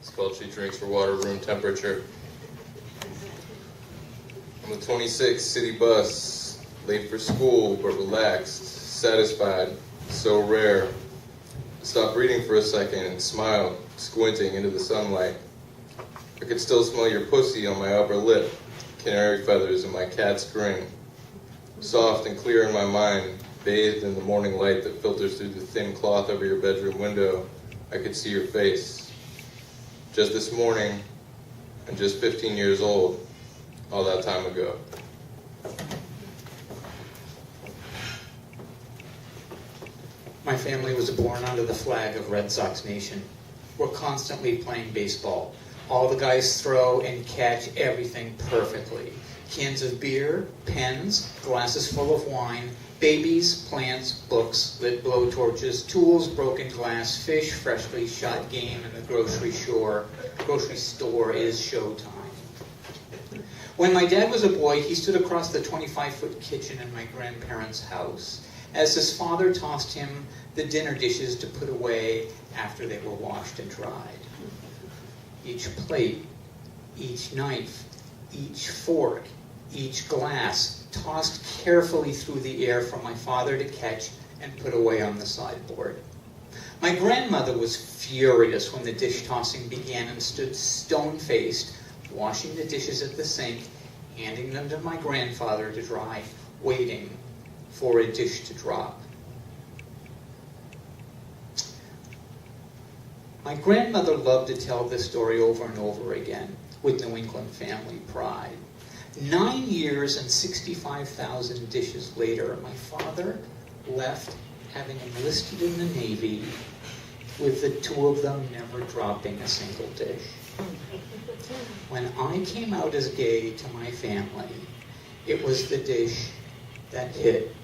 It's called She Drinks for Water Room Temperature. On the 26 city bus, late for school but relaxed, satisfied, so rare. I stopped reading for a second and smiled, squinting into the sunlight. I could still smell your pussy on my upper lip, canary feathers in my cat's grin. Soft and clear in my mind, bathed in the morning light that filters through the thin cloth over your bedroom window, I could see your face. Just this morning, and just 15 years old, all that time ago. My family was born under the flag of Red Sox Nation. We're constantly playing baseball. All the guys throw and catch everything perfectly. Cans of beer, pens, glasses full of wine, babies, plants, books, lit blowtorches, tools, broken glass, fish, freshly shot game, and the grocery store is showtime. When my dad was a boy, he stood across the 25-foot kitchen in my grandparents' house as his father tossed him the dinner dishes to put away after they were washed and dried. Each plate, each knife, each fork, each glass tossed carefully through the air for my father to catch and put away on the sideboard. My grandmother was furious when the dish tossing began and stood stone-faced, washing the dishes at the sink, handing them to my grandfather to dry, waiting for a dish to drop. My grandmother loved to tell this story over and over again with New England family pride. 9 years and 65,000 dishes later, my father left, having enlisted in the Navy, with the two of them never dropping a single dish. When I came out as gay to my family, it was the dish that hit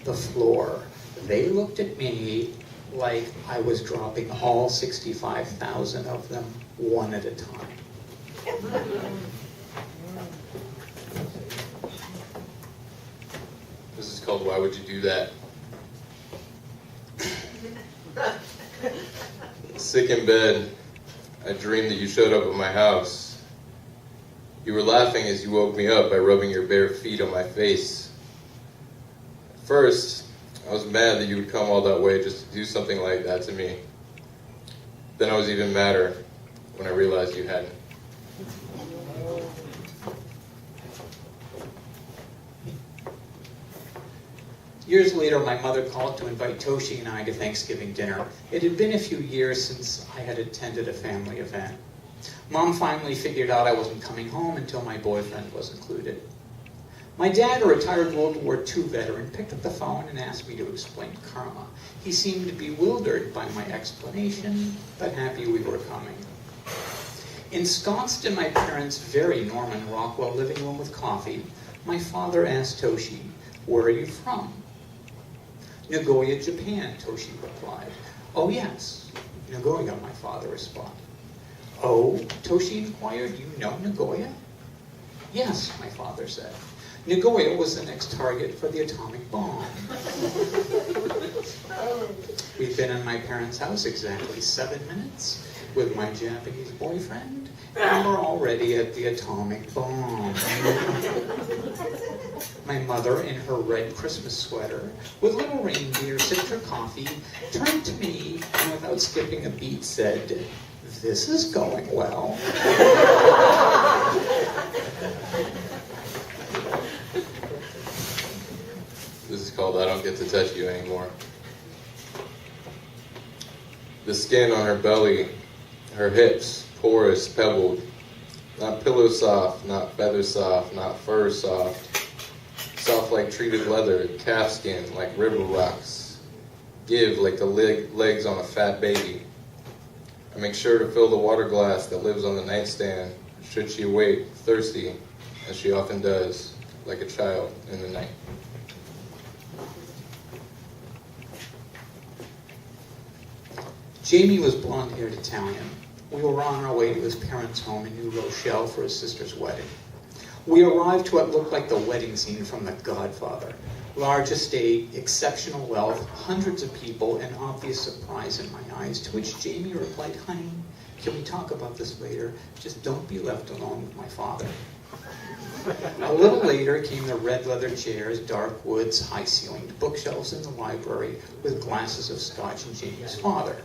the floor. They looked at me like I was dropping all 65,000 of them one at a time. This is called Why Would You Do That? Sick in bed, I dreamed that you showed up at my house. You were laughing as you woke me up by rubbing your bare feet on my face. At first, I was mad that you would come all that way just to do something like that to me. Then I was even madder when I realized you hadn't. Years later, my mother called to invite Toshi and I to Thanksgiving dinner. It had been a few years since I had attended a family event. Mom finally figured out I wasn't coming home until my boyfriend was included. My dad, a retired World War II veteran, picked up the phone and asked me to explain karma. He seemed bewildered by my explanation, but happy we were coming. Ensconced in my parents' very Norman Rockwell living room with coffee, my father asked Toshi, "Where are you from?" "Nagoya, Japan," Toshi replied. "Oh yes, Nagoya," my father responded. "Oh," Toshi inquired, "you know Nagoya?" "Yes," my father said. Nagoya was the next target for the atomic bomb. We'd been in my parents' house exactly 7 minutes with my Japanese boyfriend, and we're already at the atomic bomb. My mother, in her red Christmas sweater, with little reindeer, sipped her coffee, turned to me, and without skipping a beat said, "This is going well." This is called I Don't Get to Touch You Anymore. The skin on her belly, her hips, porous, pebbled. Not pillow soft, not feather soft, not fur soft. Soft like treated leather, calf skin like river rocks. Give like the legs on a fat baby. I make sure to fill the water glass that lives on the nightstand, should she awake, thirsty, as she often does, like a child in the night. Jamie was blonde-haired Italian. We were on our way to his parents' home in New Rochelle for his sister's wedding. We arrived to what looked like the wedding scene from The Godfather. Large estate, exceptional wealth, hundreds of people, and obvious surprise in my eyes, to which Jamie replied, "Honey, can we talk about this later? Just don't be left alone with my father." A little later came the red leather chairs, dark woods, high-ceilinged bookshelves in the library with glasses of scotch and Jamie's father.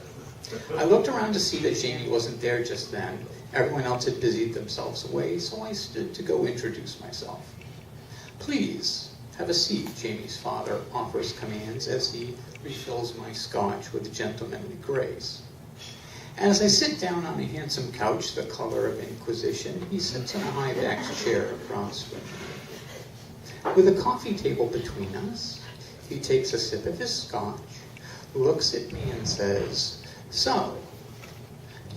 I looked around to see that Jamie wasn't there just then. Everyone else had busied themselves away, so I stood to go introduce myself. "Please, have a seat," Jamie's father offers commands as he refills my scotch with gentlemanly grace. As I sit down on a handsome couch, the color of Inquisition, he sits in a high-backed chair across from me. With a coffee table between us, he takes a sip of his scotch, looks at me and says, "So,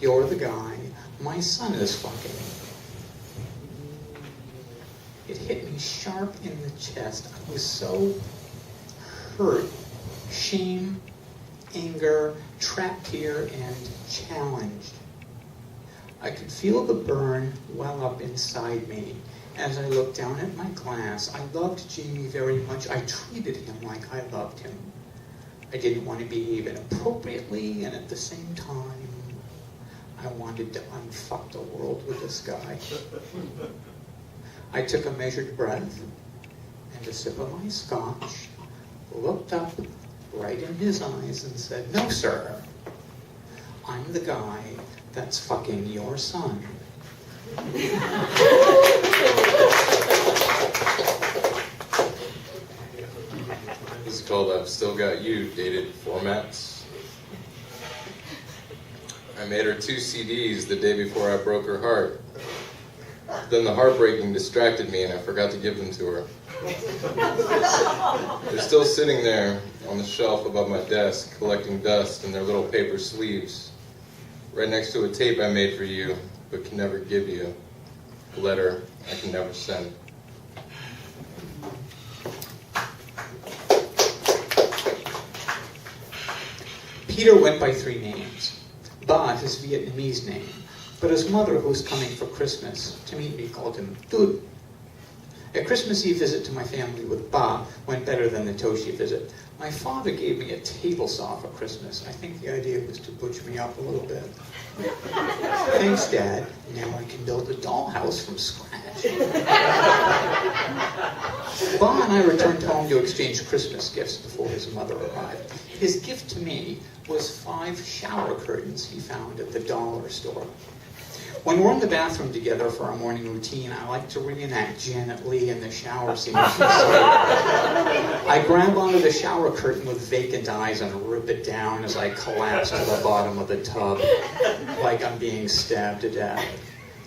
you're the guy my son is fucking." It hit me sharp in the chest. I was so hurt. Shame, anger, trapped here, and challenged. I could feel the burn well up inside me as I looked down at my glass. I loved Jamie very much. I treated him like I loved him. I didn't want to behave inappropriately, and at the same time, I wanted to unfuck the world with this guy. I took a measured breath and a sip of my scotch, looked up right in his eyes and said, "No, sir. I'm the guy that's fucking your son." This is called I've Still Got You, dated formats. I made her 2 CDs the day before I broke her heart. Then the heartbreaking distracted me and I forgot to give them to her. They're still sitting there on the shelf above my desk, collecting dust in their little paper sleeves, right next to a tape I made for you, but can never give you, a letter I can never send. Peter went by 3 names. Ba, his Vietnamese name, but his mother, who was coming for Christmas to meet me, called him Tut. A Christmas Eve visit to my family with Ba went better than the Toshi visit. My father gave me a table saw for Christmas. I think the idea was to butcher me up a little bit. "Thanks, Dad. Now I can build a dollhouse from scratch." Ba and I returned home to exchange Christmas gifts before his mother arrived. His gift to me was 5 shower curtains he found at the dollar store. When we're in the bathroom together for our morning routine, I like to reenact Janet Leigh in the shower scene. I grab onto the shower curtain with vacant eyes and rip it down as I collapse to the bottom of the tub, like I'm being stabbed to death.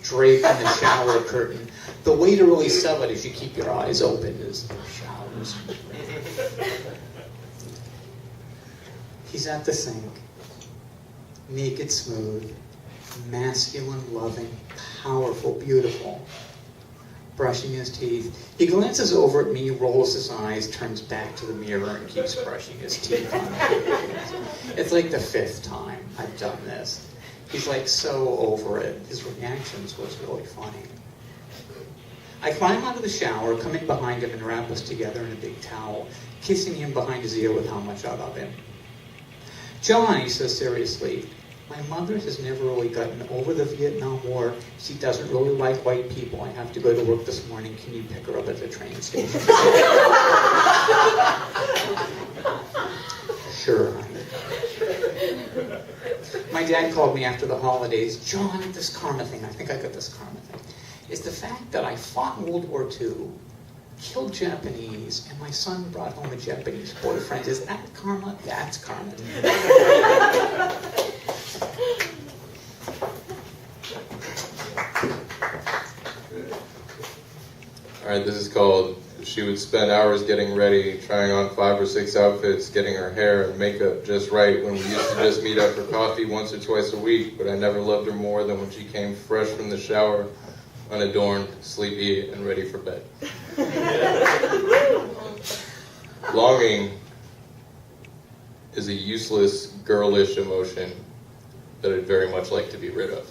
Draped in the shower curtain. The way to really sell it is you keep your eyes open as the showers. He's at the sink, naked, smooth, masculine, loving, powerful, beautiful, brushing his teeth. He glances over at me, rolls his eyes, turns back to the mirror, and keeps brushing his teeth on me. It's like the 5th time I've done this. He's like so over it. His reactions was really funny. I climb out of the shower, come in behind him, and wrap us together in a big towel, kissing him behind his ear with how much I love him. "John," he says seriously, "my mother has never really gotten over the Vietnam War. She doesn't really like white people. I have to go to work this morning. Can you pick her up at the train station?" "Sure, honey." My dad called me after the holidays. "John, this karma thing, I think I got this karma thing. It's the fact that I fought in World War II, killed Japanese, and my son brought home a Japanese boyfriend. Is that karma?" "That's karma." Alright, this is called She Would Spend Hours Getting Ready, trying on 5 or 6 outfits, getting her hair and makeup just right when we used to just meet up for coffee once or twice a week, but I never loved her more than when she came fresh from the shower, unadorned, sleepy, and ready for bed. Longing is a useless, girlish emotion that I'd very much like to be rid of.